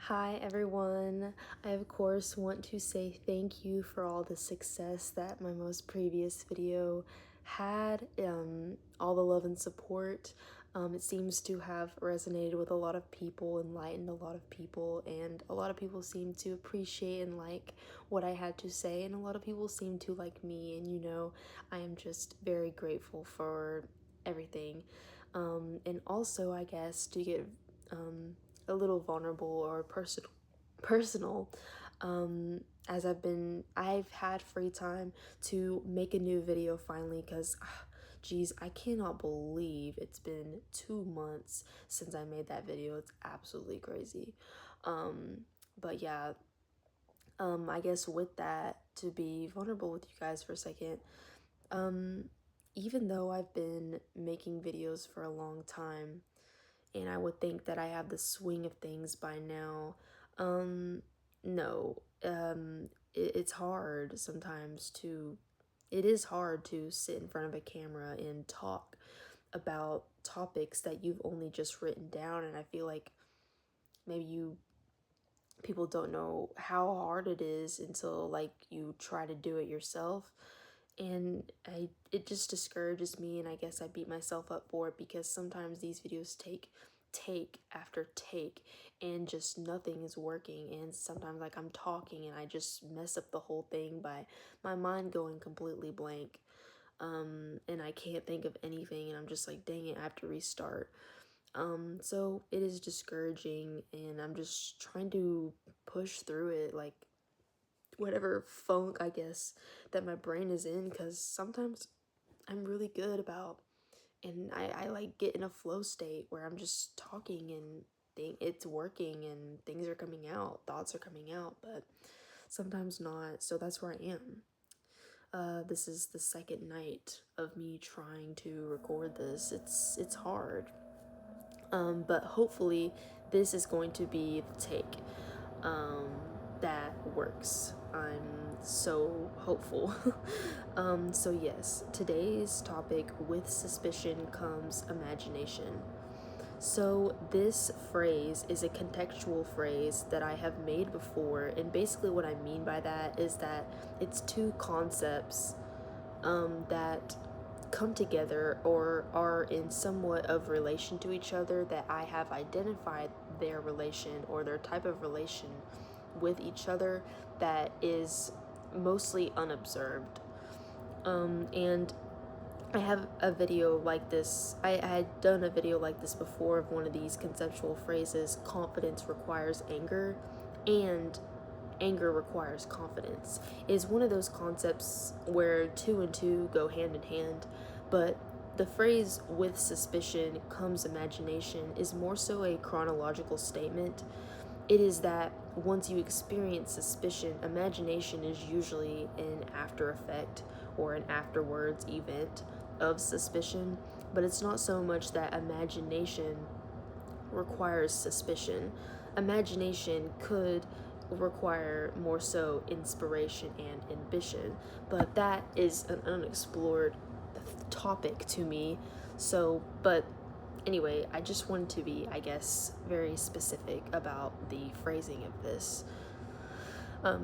Hi everyone. I of course want to say thank you for all the success that my most previous video had, all the love and support. It seems to have resonated with a lot of people, enlightened a lot of people, and a lot of people seem to appreciate and like what I had to say, and a lot of people seem to like me, and I am just very grateful for everything. And also, I guess, to get a little vulnerable or personal, as I've had free time to make a new video finally, because geez, I cannot believe it's been 2 months since I made that video. It's absolutely crazy. But yeah, I guess with that, to be vulnerable with you guys for a second, even though I've been making videos for a long time, and I would think that I have the swing of things by now. No, it's hard sometimes to, it is hard to sit in front of a camera and talk about topics that you've only just written down, and I feel like maybe people don't know how hard it is until like you try to do it yourself. And it just discourages me, and I guess I beat myself up for it, because sometimes these videos take after take, and just nothing is working, and sometimes like I'm talking and I just mess up the whole thing by my mind going completely blank, and I can't think of anything, and I'm just like, dang it, I have to restart. So it is discouraging, and I'm just trying to push through it, like whatever funk, I guess, that my brain is in, because sometimes I'm really good about, and I like get in a flow state where I'm just talking and it's working and things are coming out, thoughts are coming out, but sometimes not. So that's where I am. This is the second night of me trying to record this. It's hard. But hopefully this is going to be the take um, that works. I'm so hopeful. So yes, today's topic, with suspicion comes imagination. So this phrase is a contextual phrase that I have made before, and basically what I mean by that is that it's two concepts that come together or are in somewhat of relation to each other, that I have identified their relation or their type of relation with each other that is mostly unobserved. And I have a video like this. I had done a video like this before of one of these conceptual phrases: confidence requires anger, and anger requires confidence. Is one of those concepts where two and two go hand in hand, but the phrase with suspicion comes imagination is more so a chronological statement. It is that once you experience suspicion, imagination is usually an after effect or an afterwards event of suspicion, but it's not so much that imagination requires suspicion. Imagination could require more so inspiration and ambition, but that is an unexplored topic to me. So, but anyway, I just wanted to be, I guess, very specific about the phrasing of this.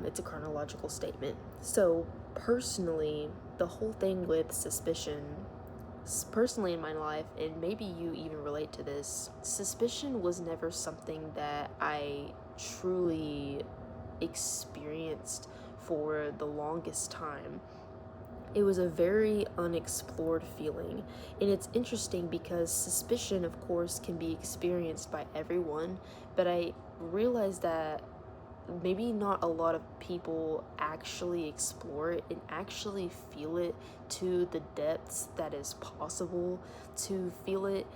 It's a chronological statement. So, personally, the whole thing with suspicion, personally in my life, and maybe you even relate to this, suspicion was never something that I truly experienced for the longest time. It was a very unexplored feeling, and it's interesting because suspicion, of course, can be experienced by everyone, but I realized that maybe not a lot of people actually explore it and actually feel it to the depths that is possible to feel it.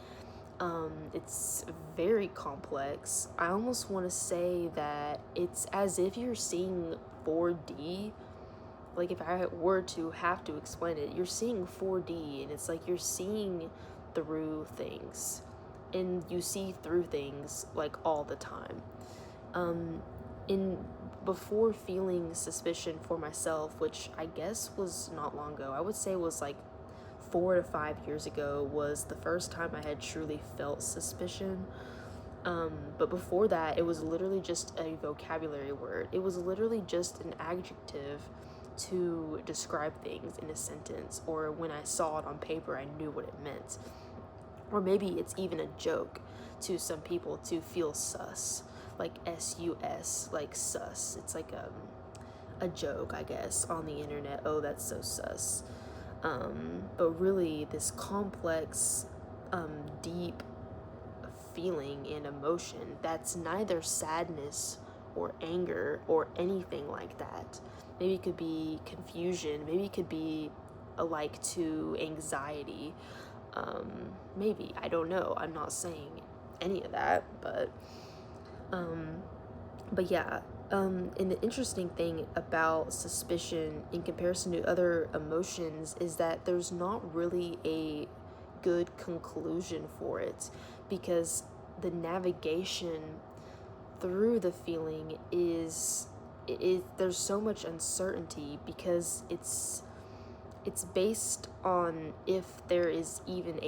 It's very complex. I almost want to say that it's as if you're seeing 4D. Like, if I were to have to explain it, you're seeing 4D, and it's like you're seeing through things, and you see through things like all the time. In Before feeling suspicion for myself, which I guess was not long ago, I would say was like 4 to 5 years ago, was the first time I had truly felt suspicion. But before that, it was literally just a vocabulary word. It was literally just an adjective to describe things in a sentence, or when I saw it on paper, I knew what it meant. Or maybe it's even a joke to some people to feel sus, like S-U-S, like sus. It's like a joke, I guess, on the internet. Oh, that's so sus. But really, this complex, deep feeling and emotion that's neither sadness or anger or anything like that. Maybe it could be confusion. Maybe it could be alike to anxiety. Maybe, I don't know. I'm not saying any of that, but yeah. And the interesting thing about suspicion in comparison to other emotions is that there's not really a good conclusion for it, because the navigation through the feeling is there's so much uncertainty, because it's based on if there is even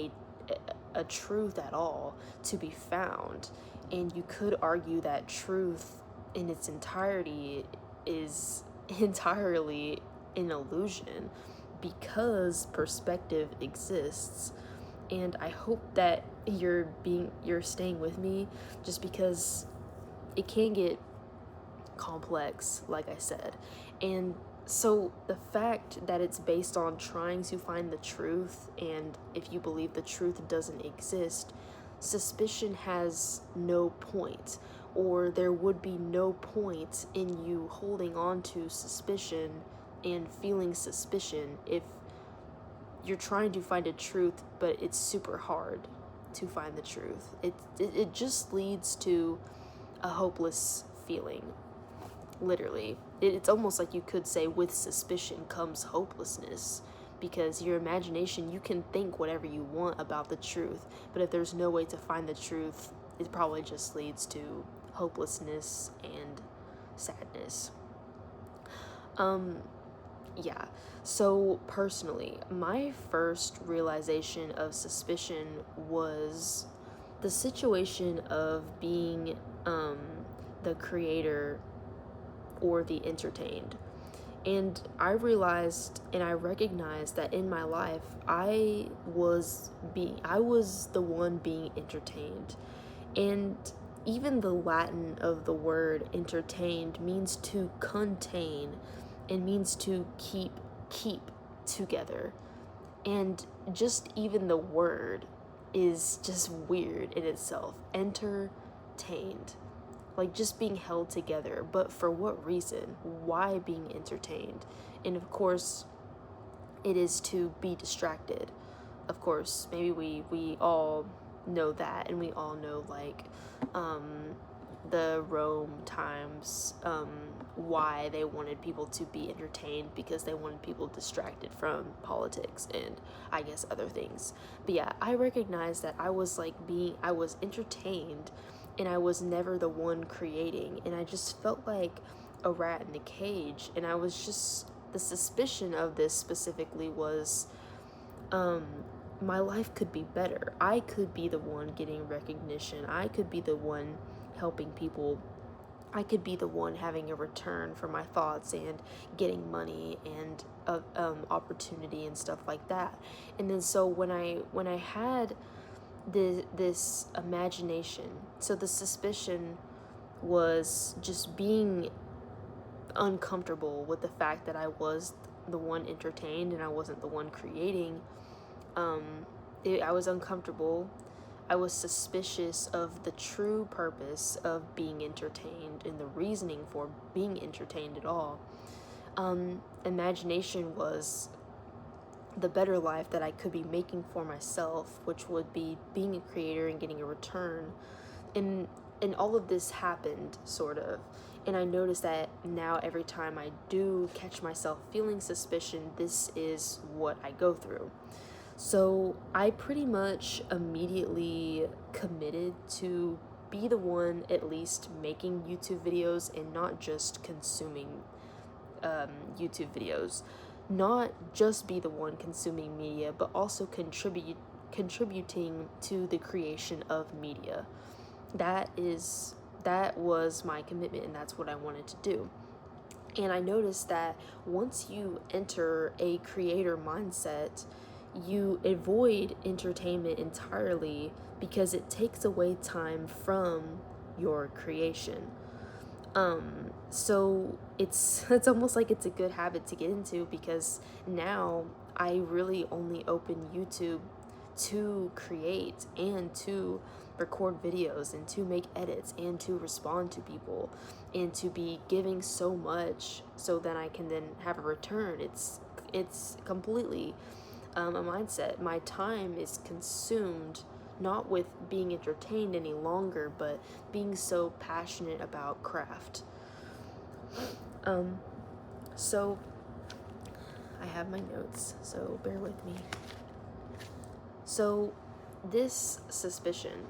a truth at all to be found. And you could argue that truth in its entirety is entirely an illusion, because perspective exists. And I hope that you're staying with me, just because it can get complex, like I said. And so the fact that it's based on trying to find the truth, and if you believe the truth doesn't exist, suspicion has no point, or there would be no point in you holding on to suspicion and feeling suspicion if you're trying to find a truth, but it's super hard to find the truth. It just leads to a hopeless feeling. Literally, it's almost like you could say with suspicion comes hopelessness, because your imagination, you can think whatever you want about the truth, but if there's no way to find the truth, it probably just leads to hopelessness and sadness. Yeah, so personally, my first realization of suspicion was the situation of being the creator or the entertained. And I realized and I recognized that in my life, I was the one being entertained. And even the Latin of the word entertained means to contain, and means to keep together. And just even the word is just weird in itself. Entertained. Like just being held together. But for what reason? Why being entertained? And of course, it is to be distracted. Of course, maybe we all know that, and we all know, like, the Rome times, why they wanted people to be entertained, because they wanted people distracted from politics and I guess other things. But yeah, I recognized that I was entertained, and I was never the one creating, and I just felt like a rat in a cage. And I was just, the suspicion of this specifically was, my life could be better. I could be the one getting recognition. I could be the one helping people. I could be the one having a return for my thoughts and getting money and opportunity and stuff like that. And then so when I had this imagination, so the suspicion was just being uncomfortable with the fact that I was the one entertained and I wasn't the one creating. I was uncomfortable. I was suspicious of the true purpose of being entertained and the reasoning for being entertained at all. Imagination was the better life that I could be making for myself, which would be being a creator and getting a return. And all of this happened, sort of. And I noticed that now every time I do catch myself feeling suspicion, this is what I go through. So I pretty much immediately committed to be the one at least making YouTube videos and not just consuming YouTube videos. Not just be the one consuming media, but also contributing to the creation of media. that was my commitment, and that's what I wanted to do. And I noticed that once you enter a creator mindset, you avoid entertainment entirely because it takes away time from your creation. So it's almost like it's a good habit to get into, because now I really only open YouTube to create and to record videos and to make edits and to respond to people and to be giving so much so that I can then have a return. It's completely a mindset. My time is consumed not with being entertained any longer, but being so passionate about craft. So I have my notes, so bear with me. So this suspicion,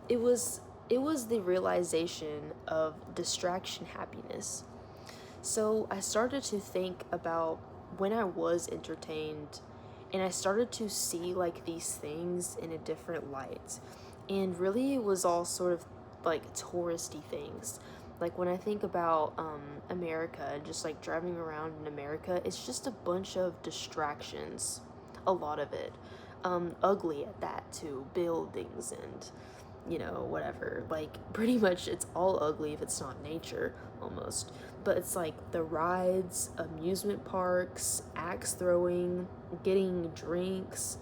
it was the realization of distraction happiness. So I started to think about when I was entertained, and I started to see like these things in a different light. And really it was all sort of like touristy things. Like when I think about America, just like driving around in America, it's just a bunch of distractions. A lot of it. Ugly at that too. Buildings and whatever. Like, pretty much it's all ugly if it's not nature, almost. But it's like the rides, amusement parks, axe throwing, getting drinks,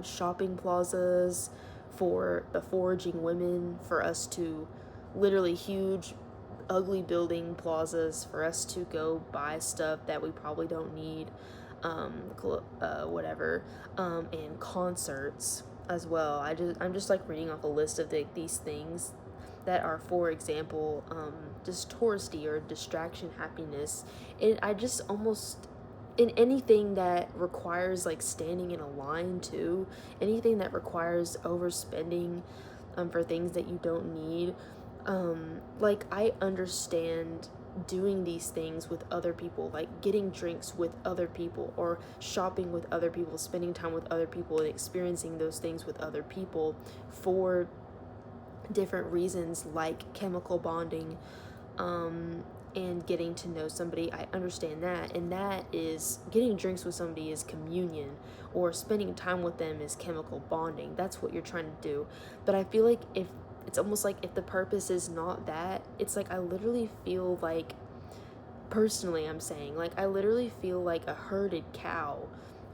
shopping plazas for the foraging women, for us to literally huge, ugly building plazas for us to go buy stuff that we probably don't need, whatever, and concerts as well. I'm just like reading off a list of these things that are, for example, just touristy or distraction happiness. And I just almost, in anything that requires like standing in a line too, anything that requires overspending for things that you don't need, like I understand doing these things with other people, like getting drinks with other people or shopping with other people, spending time with other people and experiencing those things with other people for different reasons, like chemical bonding, and getting to know somebody. I understand that, and that is getting drinks with somebody is communion, or spending time with them is chemical bonding. That's what you're trying to do. But I feel like if it's almost like if the purpose is not that, it's like I literally feel like, personally I'm saying, like I literally feel like a herded cow,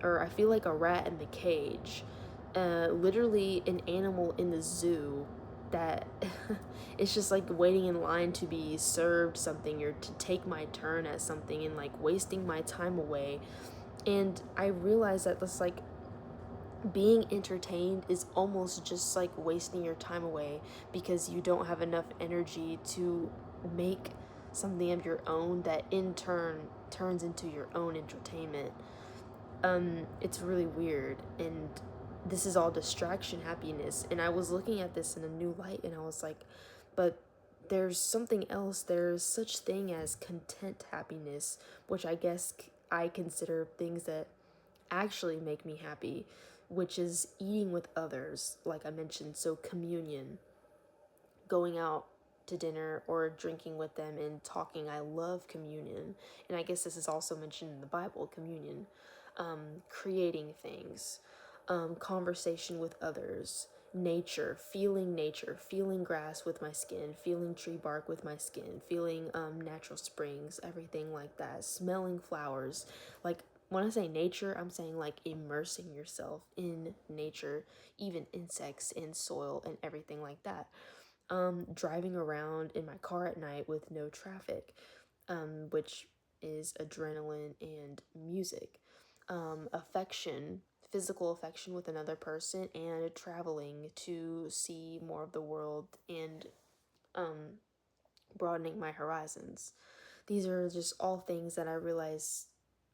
or I feel like a rat in the cage, literally an animal in the zoo that it's just like waiting in line to be served something or to take my turn at something, and like wasting my time away. And I realize that this, like, being entertained is almost just like wasting your time away because you don't have enough energy to make something of your own that in turn turns into your own entertainment. It's really weird, and this is all distraction happiness. And I was looking at this in a new light, and I was like, but there's something else. There's such thing as content happiness, which I guess I consider things that actually make me happy, which is eating with others, like I mentioned. So communion, going out to dinner or drinking with them and talking. I love communion. And I guess this is also mentioned in the Bible, communion. Creating things, conversation with others, nature, feeling grass with my skin, feeling tree bark with my skin, feeling natural springs, everything like that, smelling flowers. Like, when I say nature, I'm saying like immersing yourself in nature, even insects and soil and everything like that. Driving around in my car at night with no traffic, which is adrenaline and music. Affection, physical affection with another person, and traveling to see more of the world and broadening my horizons. These are just all things that I realize,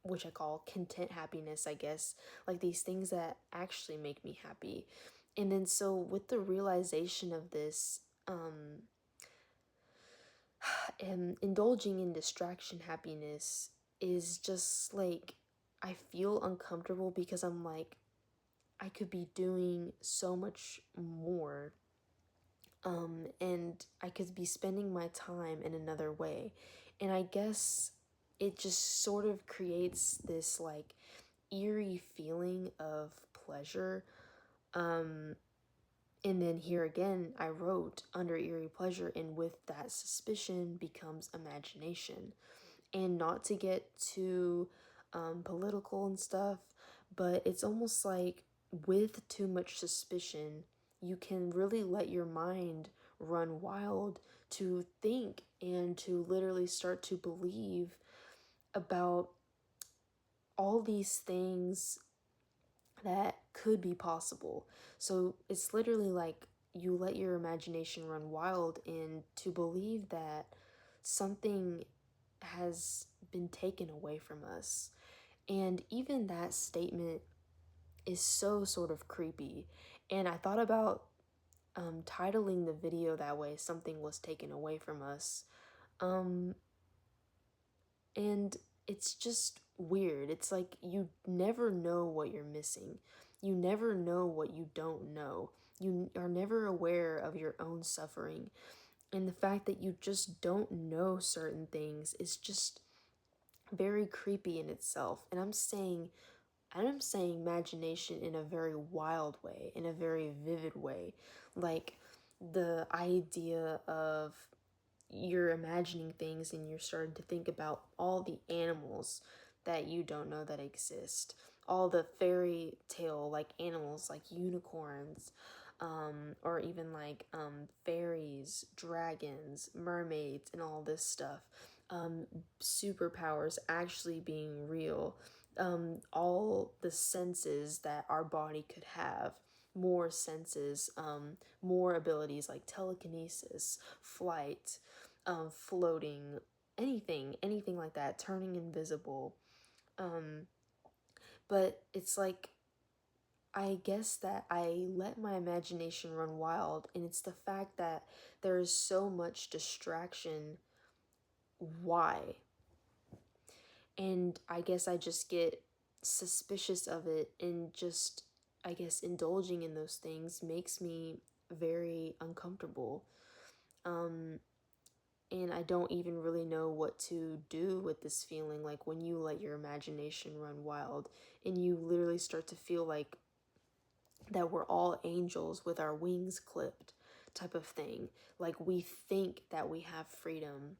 which I call content happiness, I guess, like these things that actually make me happy. And then, so with the realization of this, and indulging in distraction happiness is just like, I feel uncomfortable because I'm like, I could be doing so much more, and I could be spending my time in another way. And I guess it just sort of creates this like eerie feeling of pleasure. Um, and then here again, I wrote under eerie pleasure, and with that suspicion becomes imagination. And not to get too political and stuff, but it's almost like with too much suspicion, you can really let your mind run wild to think and to literally start to believe about all these things that could be possible. So it's literally like you let your imagination run wild and to believe that something has been taken away from us. And even that statement is so sort of creepy. And I thought about titling the video that way, something was taken away from us. Um, and it's just weird. It's like you never know what you're missing. You never know what you don't know. You are never aware of your own suffering. And the fact that you just don't know certain things is just very creepy in itself. And I'm saying imagination in a very wild way, in a very vivid way. Like the idea of you're imagining things and you're starting to think about all the animals that you don't know that exist, all the fairy tale like animals like unicorns, or even like fairies, dragons, mermaids, and all this stuff. Superpowers actually being real, all the senses that our body could have, more senses, more abilities like telekinesis, flight, floating, anything like that, turning invisible. Um, but it's like, I guess that I let my imagination run wild, and it's the fact that there is so much distraction. Why? And I guess I just get suspicious of it, and just, I guess, indulging in those things makes me very uncomfortable. Um, and I don't even really know what to do with this feeling. Like when you let your imagination run wild and you literally start to feel like that we're all angels with our wings clipped, type of thing. Like we think that we have freedom,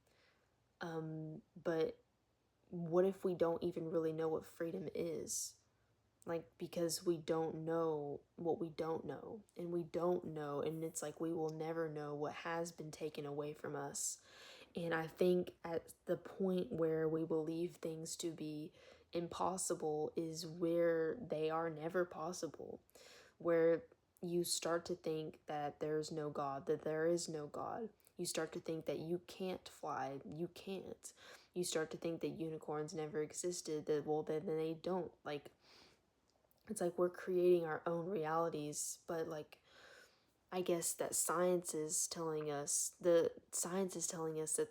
but what if we don't even really know what freedom is? Like, because we don't know what we don't know, and we don't know, and it's like we will never know what has been taken away from us. And I think at the point where we believe things to be impossible is where they are never possible, where you start to think that there's no God, that there is no God. You start to think that you can't fly, you can't. You start to think that unicorns never existed, that, well, then they don't. Like, it's like we're creating our own realities, but like, I guess that science is telling us that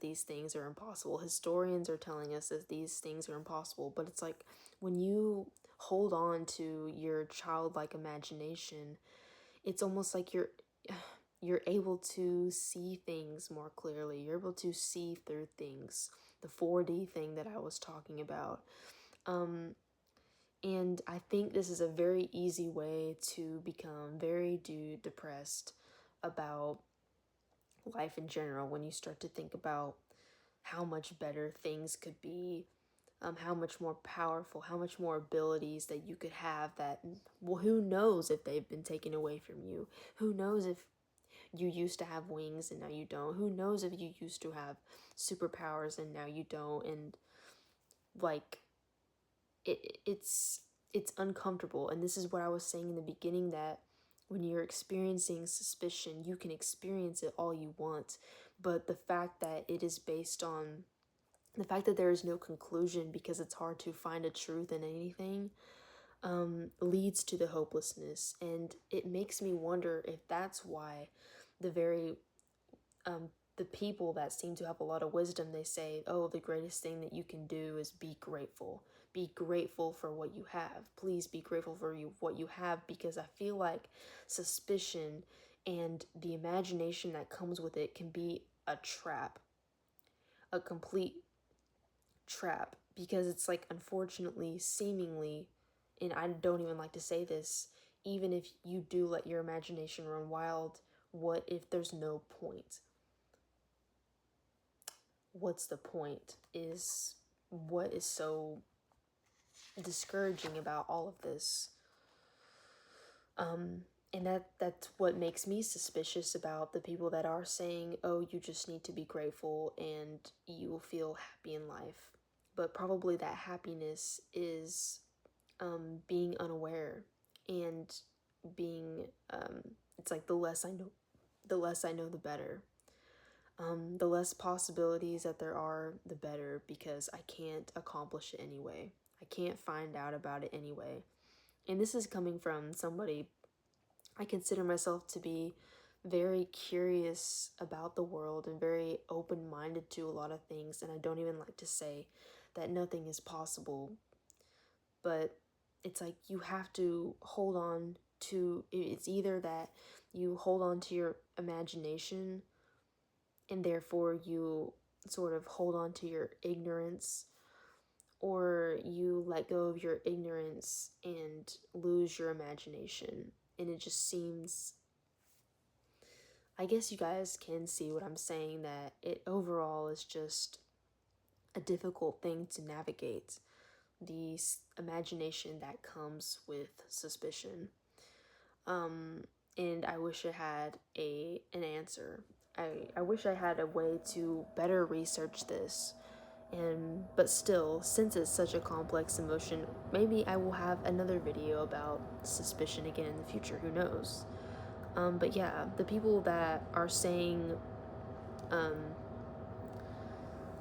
these things are impossible. Historians are telling us that these things are impossible, but it's like when you hold on to your childlike imagination, it's almost like you're able to see things more clearly. You're able to see through things. The 4D thing that I was talking about. And I think this is a very easy way to become very depressed about life in general when you start to think about how much better things could be, how much more powerful, how much more abilities that you could have that, well, who knows if they've been taken away from you? Who knows if you used to have wings and now you don't? Who knows if you used to have superpowers and now you don't? And like, it's uncomfortable. And this is what I was saying in the beginning, that when you're experiencing suspicion, you can experience it all you want, but the fact that it is based on the fact that there is no conclusion because it's hard to find a truth in anything, leads to the hopelessness. And it makes me wonder if that's why the very the people that seem to have a lot of wisdom, they say, oh, the greatest thing that you can do is be grateful. be grateful for what you have. Please be grateful for what you have, because I feel like suspicion and the imagination that comes with it can be a trap, a complete trap, because it's like, unfortunately, seemingly, and I don't even like to say this, even if you do let your imagination run wild, what if there's no point? What's the point is what is so discouraging about all of this. And that's what makes me suspicious about the people that are saying, oh, you just need to be grateful and you will feel happy in life. But probably that happiness is being unaware and being, it's like the less I know, the better. The less possibilities that there are, the better, because I can't accomplish it anyway. I can't find out about it anyway. And this is coming from somebody, I consider myself to be very curious about the world and very open-minded to a lot of things, and I don't even like to say that nothing is possible, but it's like you have to hold on to, it's either that you hold on to your imagination and therefore you sort of hold on to your ignorance, or you let go of your ignorance and lose your imagination. And it just seems, I guess you guys can see what I'm saying, that it overall is just a difficult thing to navigate, the imagination that comes with suspicion. And I wish I had an answer. I wish I had a way to better research this. But still, since it's such a complex emotion, maybe I will have another video about suspicion again in the future, who knows. But yeah, the people that are saying,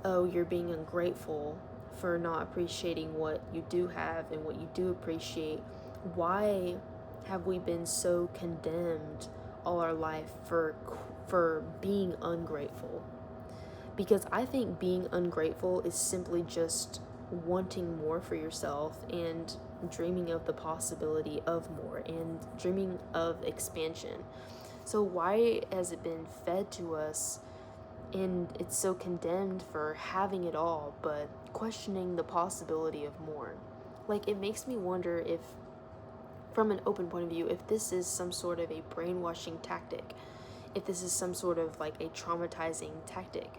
oh, you're being ungrateful for not appreciating what you do have and what you do appreciate, why have we been so condemned all our life for being ungrateful? Because I think being ungrateful is simply just wanting more for yourself and dreaming of the possibility of more and dreaming of expansion. So why has it been fed to us and it's so condemned for having it all but questioning the possibility of more? Like, it makes me wonder if, from an open point of view, if this is some sort of a brainwashing tactic, if this is some sort of like a traumatizing tactic,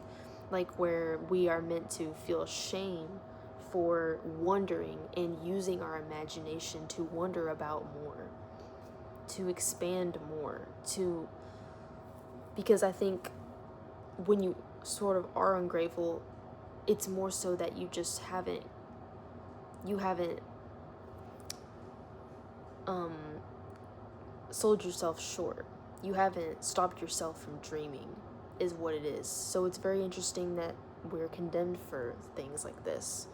like where we are meant to feel shame for wondering and using our imagination to wonder about more, to expand more, because I think when you sort of are ungrateful, it's more so that you just haven't sold yourself short. You haven't stopped yourself from dreaming, is what it is. So it's very interesting that we're condemned for things like this.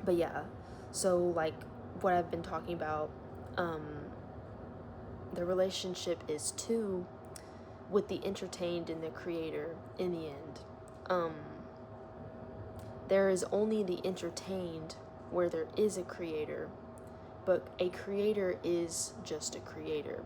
But yeah, so like what I've been talking about, the relationship is two, with the entertained and the creator in the end. There is only the entertained where there is a creator, but a creator is just a creator.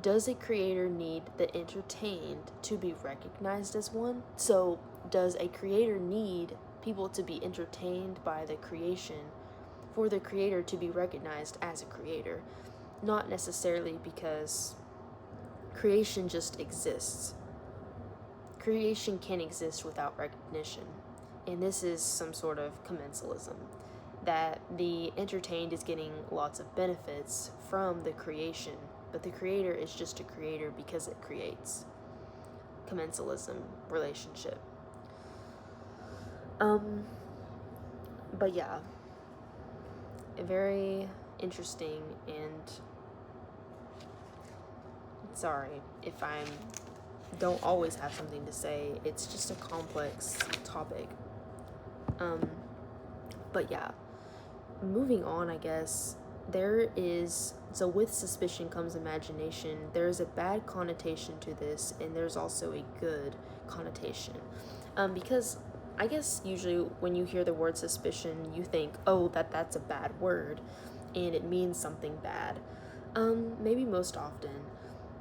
Does a creator need the entertained to be recognized as one? So, does a creator need people to be entertained by the creation for the creator to be recognized as a creator? Not necessarily, because creation just exists. Creation can't exist without recognition. And this is some sort of commensalism, that the entertained is getting lots of benefits from the creation, but the creator is just a creator because it creates. Commensalism relationship. But yeah, very interesting, and sorry if I don't always have something to say. It's just a complex topic. But yeah, moving on, I guess, so with suspicion comes imagination. There's a bad connotation to this, and there's also a good connotation. Because I guess usually when you hear the word suspicion, you think, oh, that's a bad word, and it means something bad. Maybe most often.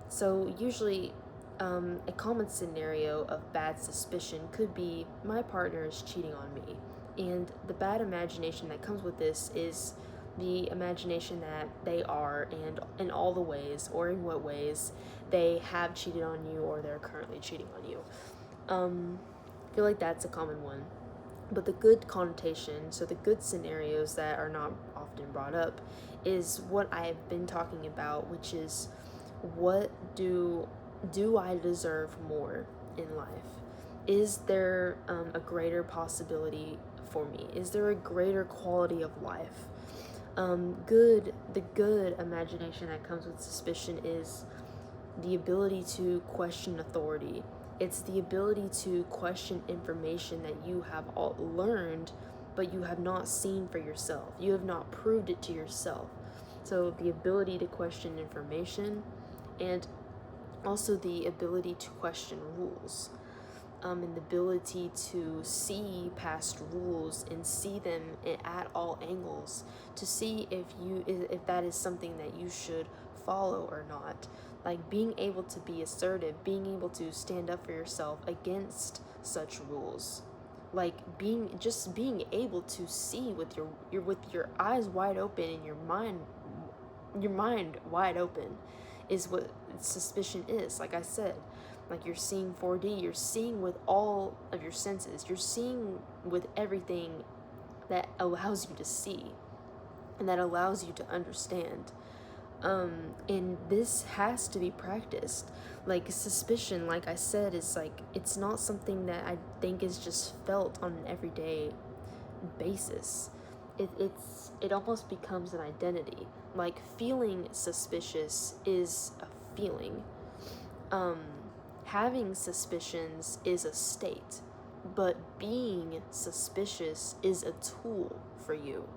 So usually, a common scenario of bad suspicion could be my partner is cheating on me, and the bad imagination that comes with this is the imagination that they are, and in all the ways or in what ways they have cheated on you or they're currently cheating on you. I feel like that's a common one. But the good connotation, so the good scenarios that are not often brought up, is what I've been talking about, which is what do I deserve more in life? Is there a greater possibility for me? Is there a greater quality of life? The good imagination that comes with suspicion is the ability to question authority. It's the ability to question information that you have all learned, but you have not seen for yourself. You have not proved it to yourself. So the ability to question information, and also the ability to question rules, and the ability to see past rules and see them at all angles, to see if that is something that you should follow or not. Like being able to be assertive, being able to stand up for yourself against such rules, like being able to see with your eyes wide open and your mind wide open is what suspicion is. Like I said, like you're seeing 4D, you're seeing with all of your senses, you're seeing with everything that allows you to see and that allows you to understand. And this has to be practiced. Like suspicion, like I said, is like, it's not something that I think is just felt on an everyday basis. It almost becomes an identity. Like feeling suspicious is a feeling. Having suspicions is a state, but being suspicious is a tool for you.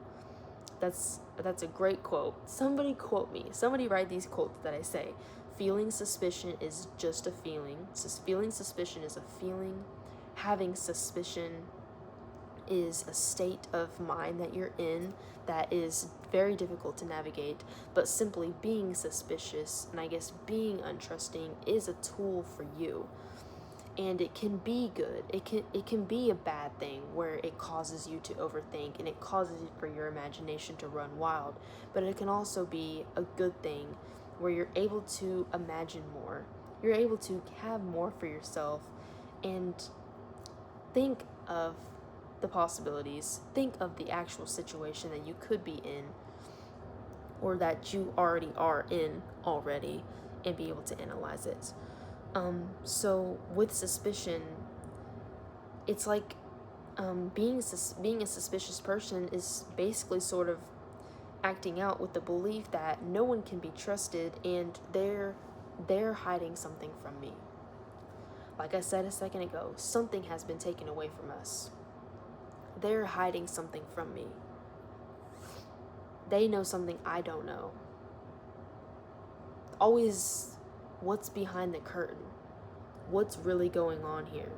That's a great quote. Somebody quote me. Somebody write these quotes that I say. Feeling suspicion is just a feeling. Feeling suspicion is a feeling. Having suspicion is a state of mind that you're in that is very difficult to navigate, but simply being suspicious and I guess being untrusting is a tool for you. And it can be good. It can be a bad thing where it causes you to overthink and it causes for your imagination to run wild, but it can also be a good thing where you're able to imagine more. You're able to have more for yourself and think of the possibilities, think of the actual situation that you could be in or that you already are in already, and be able to analyze it. So with suspicion, it's like being a suspicious person is basically sort of acting out with the belief that no one can be trusted and they're hiding something from me. Like I said a second ago, something has been taken away from us. They're hiding something from me. They know something I don't know. Always, what's behind the curtain? What's really going on here?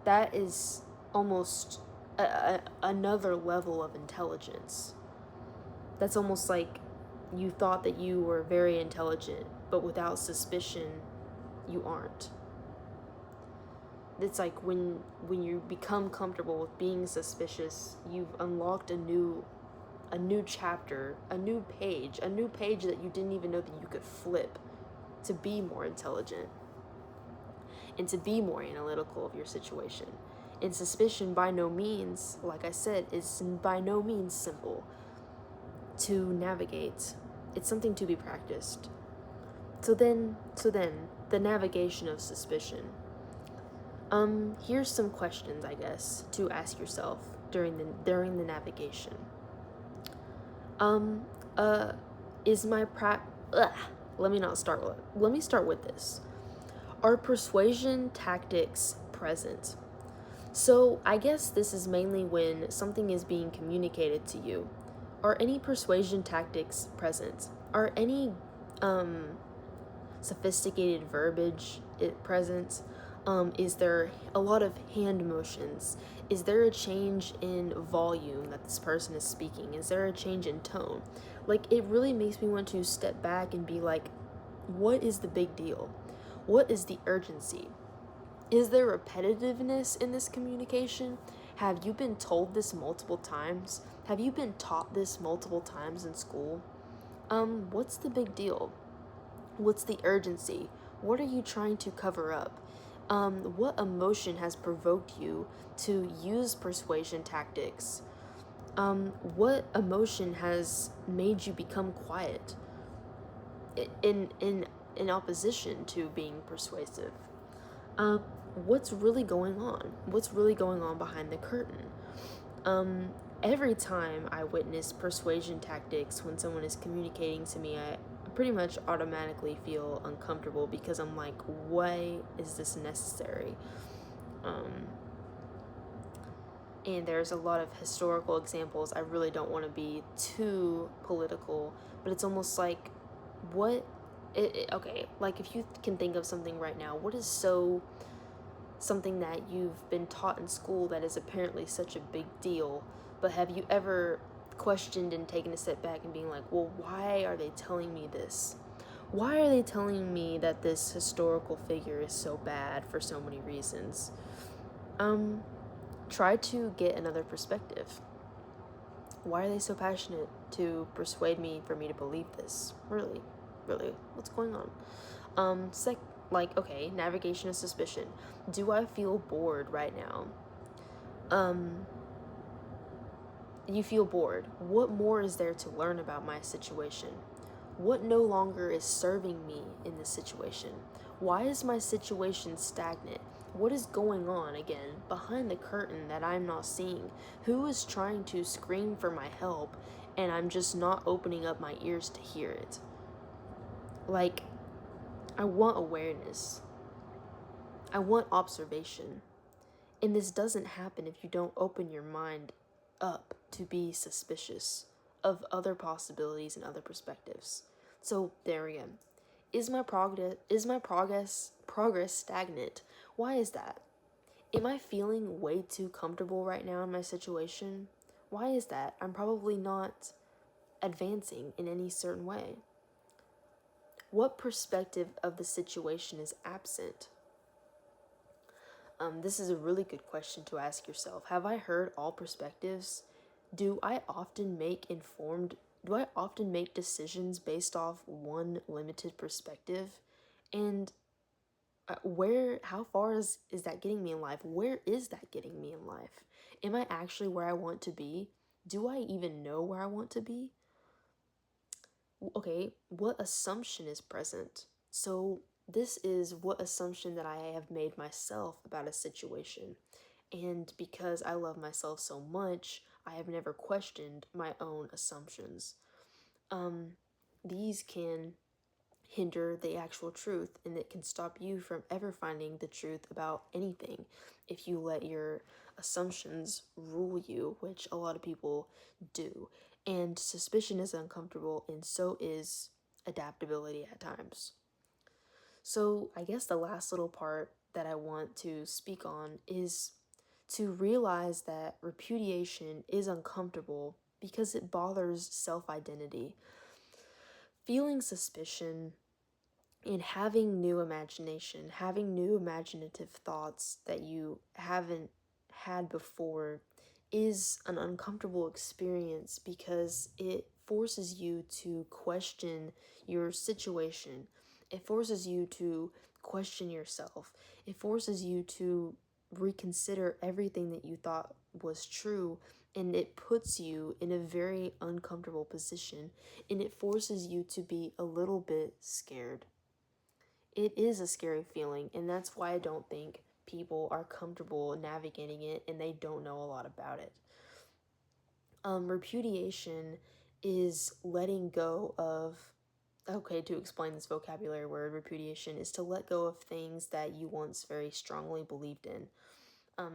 That is almost another level of intelligence. That's almost like you thought that you were very intelligent, but without suspicion, you aren't. It's like when you become comfortable with being suspicious, you've unlocked a new chapter, a new page that you didn't even know that you could flip to be more intelligent and to be more analytical of your situation. And suspicion by no means, like I said, is by no means simple to navigate. It's something to be practiced. So then, the navigation of suspicion. Here's some questions, I guess, to ask yourself during the navigation. Is my let me start with this. Are persuasion tactics present? So I guess this is mainly when something is being communicated to you. Are any persuasion tactics present? Are any sophisticated verbiage present? Is there a lot of hand motions? Is there a change in volume that this person is speaking? Is there a change in tone? Like, it really makes me want to step back and be like, what is the big deal? What is the urgency? Is there repetitiveness in this communication? Have you been told this multiple times? Have you been taught this multiple times in school? What's the big deal? What's the urgency? What are you trying to cover up? What emotion has provoked you to use persuasion tactics? What emotion has made you become quiet in opposition to being persuasive? What's really going on? What's really going on behind the curtain? Every time I witness persuasion tactics when someone is communicating to me, I pretty much automatically feel uncomfortable because I'm like, why is this necessary? And there's a lot of historical examples. I really don't want to be too political, but it's almost like, okay, like if you can think of something right now, what is something that you've been taught in school that is apparently such a big deal, but have you ever questioned and taken a step back and being like, well, why are they telling me this? Why are they telling me that this historical figure is so bad for so many reasons? Try to get another perspective. Why are they so passionate to persuade me for me to believe this? Really, what's going on? Okay, navigation of suspicion. Do I feel bored right now? You feel bored. What more is there to learn about my situation? What no longer is serving me in this situation? Why is my situation stagnant? What is going on again behind the curtain that I'm not seeing? Who is trying to scream for my help and I'm just not opening up my ears to hear it? Like, I want awareness. I want observation. And this doesn't happen if you don't open your mind up to be suspicious of other possibilities and other perspectives. So there again, is my progress stagnant? Why is that? Am I feeling way too comfortable right now in my situation? Why is that? I'm probably not advancing in any certain way. What perspective of the situation is absent? This is a really good question to ask yourself. Have I heard all perspectives? Do I often make decisions based off one limited perspective? And how far is that getting me in life? Where is that getting me in life? Am I actually where I want to be? Do I even know where I want to be? Okay, what assumption is present? So this is what assumption that I have made myself about a situation. And because I love myself so much, I have never questioned my own assumptions. These can hinder the actual truth, and it can stop you from ever finding the truth about anything if you let your assumptions rule you, which a lot of people do. And suspicion is uncomfortable, and so is adaptability at times. So, I guess the last little part that I want to speak on is to realize that repudiation is uncomfortable because it bothers self identity. Feeling suspicion and having new imagination, having new imaginative thoughts that you haven't had before is an uncomfortable experience because it forces you to question your situation. It forces you to question yourself. It forces you to reconsider everything that you thought was true, and it puts you in a very uncomfortable position, and it forces you to be a little bit scared. It is a scary feeling, and that's why I don't think people are comfortable navigating it and they don't know a lot about it. Repudiation is letting go of, okay, to explain this vocabulary word, repudiation is to let go of things that you once very strongly believed in.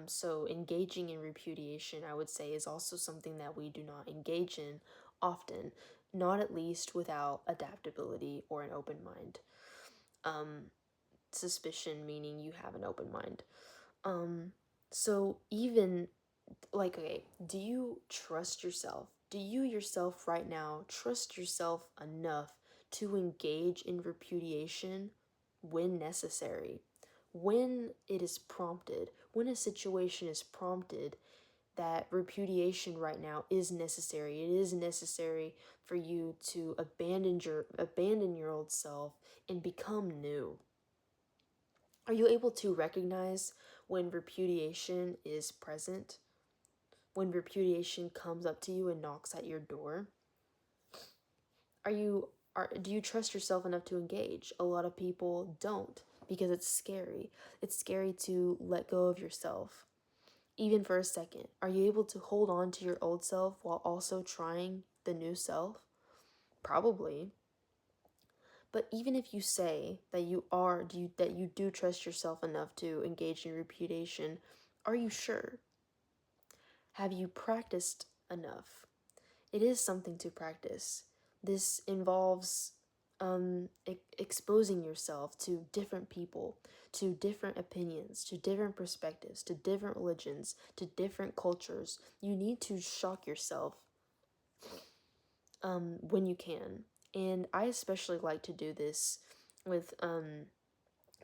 So engaging in repudiation, I would say, is also something that we do not engage in often, not at least without adaptability or an open mind. suspicion meaning you have an open mind. So even like, okay, do you trust yourself? Do you yourself right now trust yourself enough to engage in repudiation when necessary? When it is prompted, when a situation is prompted that repudiation right now is necessary. It is necessary for you to abandon your old self and become new. Are you able to recognize when repudiation is present? When repudiation comes up to you and knocks at your door? Do you trust yourself enough to engage? A lot of people don't because it's scary. It's scary to let go of yourself. Even for a second, are you able to hold on to your old self while also trying the new self? Probably. But even if you say that you do trust yourself enough to engage in repudiation, are you sure? Have you practiced enough? It is something to practice. This involves exposing yourself to different people, to different opinions, to different perspectives, to different religions, to different cultures. You need to shock yourself when you can. And I especially like to do this with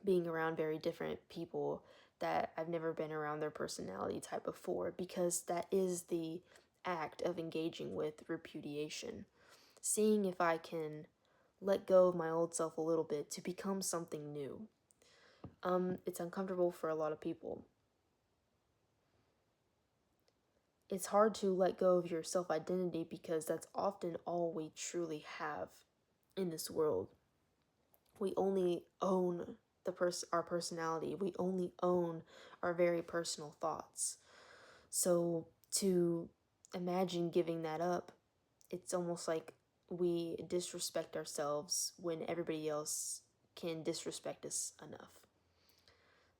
being around very different people that I've never been around their personality type before, because that is the act of engaging with repudiation. Seeing if I can let go of my old self a little bit to become something new. It's uncomfortable for a lot of people. It's hard to let go of your self-identity because that's often all we truly have in this world. We only own our personality. We only own our very personal thoughts. So to imagine giving that up, it's almost like we disrespect ourselves when everybody else can disrespect us enough.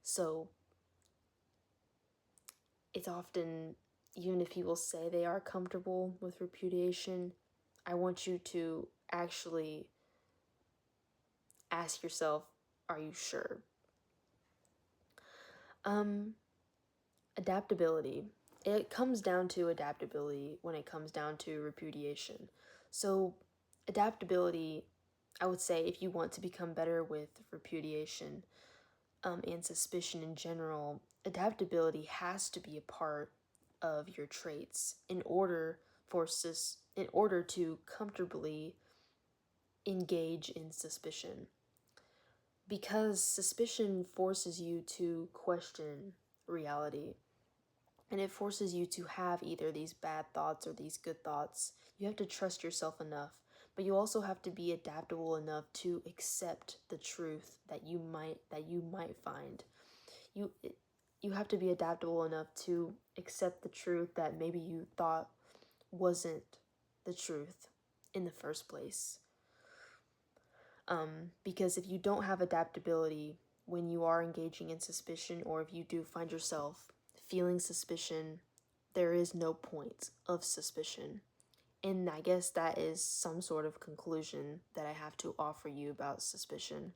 So it's often, even if people say they are comfortable with repudiation, I want you to actually ask yourself, are you sure? Adaptability. It comes down to adaptability when it comes down to repudiation. So adaptability, I would say, if you want to become better with repudiation and suspicion in general, adaptability has to be a part of your traits in order to comfortably engage in suspicion. Because suspicion forces you to question reality, and it forces you to have either these bad thoughts or these good thoughts. You have to trust yourself enough, but you also have to be adaptable enough to accept the truth that you might find. You have to be adaptable enough to accept the truth that maybe you thought wasn't the truth in the first place. Because if you don't have adaptability when you are engaging in suspicion, or if you do find yourself feeling suspicion, there is no point of suspicion. And I guess that is some sort of conclusion that I have to offer you about suspicion.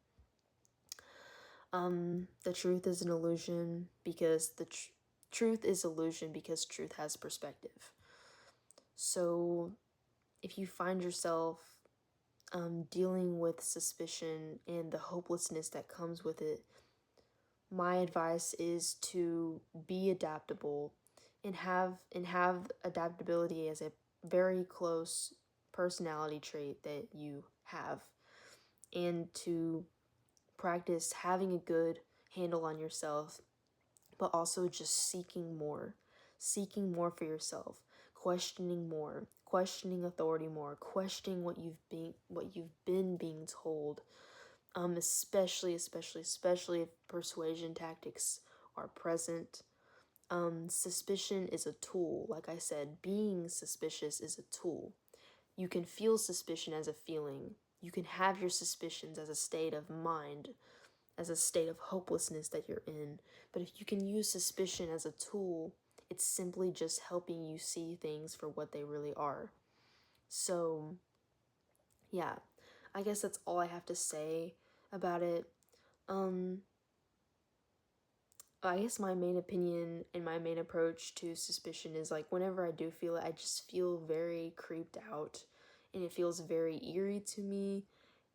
The truth is an illusion because truth is illusion because truth has perspective. So if you find yourself dealing with suspicion and the hopelessness that comes with it, my advice is to be adaptable and have adaptability as a very close personality trait that you have, and to practice having a good handle on yourself, but also just seeking more for yourself, questioning more, questioning authority more, questioning what you've been being told, especially if persuasion tactics are present. Suspicion is a tool. Like I said, being suspicious is a tool. You can feel suspicion as a feeling. You can have your suspicions as a state of mind, as a state of hopelessness that you're in. But if you can use suspicion as a tool, it's simply just helping you see things for what they really are. So, yeah, I guess that's all I have to say about it. I guess my main opinion and my main approach to suspicion is like whenever I do feel it, I just feel very creeped out and it feels very eerie to me.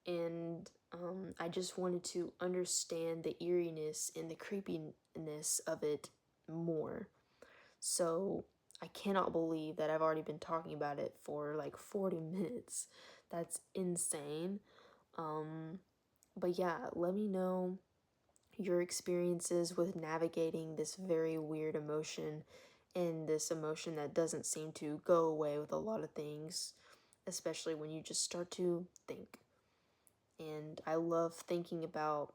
And I just wanted to understand the eeriness and the creepiness of it more. So I cannot believe that I've already been talking about it for like 40 minutes. That's insane. But yeah, let me know your experiences with navigating this very weird emotion and this emotion that doesn't seem to go away with a lot of things, especially when you just start to think. And I love thinking about,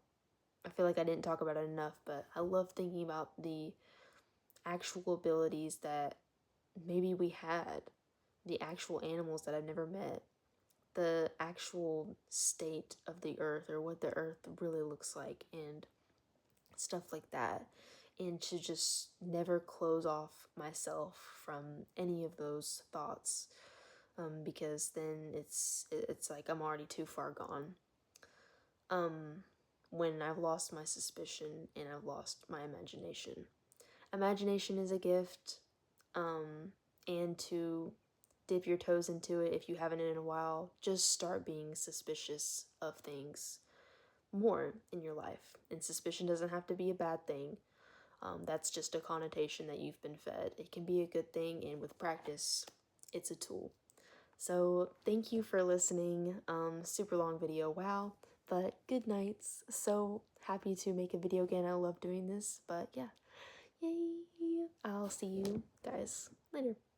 I feel like I didn't talk about it enough, but I love thinking about the actual abilities that maybe we had, the actual animals that I've never met, the actual state of the earth or what the earth really looks like, and stuff like that. And to just never close off myself from any of those thoughts, because then it's like I'm already too far gone. When I've lost my suspicion and I've lost my imagination. Imagination is a gift, and to dip your toes into it if you haven't in a while, just start being suspicious of things more in your life. And suspicion doesn't have to be a bad thing. That's just a connotation that you've been fed. It can be a good thing, and with practice, it's a tool. So thank you for listening. Super long video, wow. But good nights. So happy to make a video again. I love doing this. But yeah, yay. I'll see you guys later.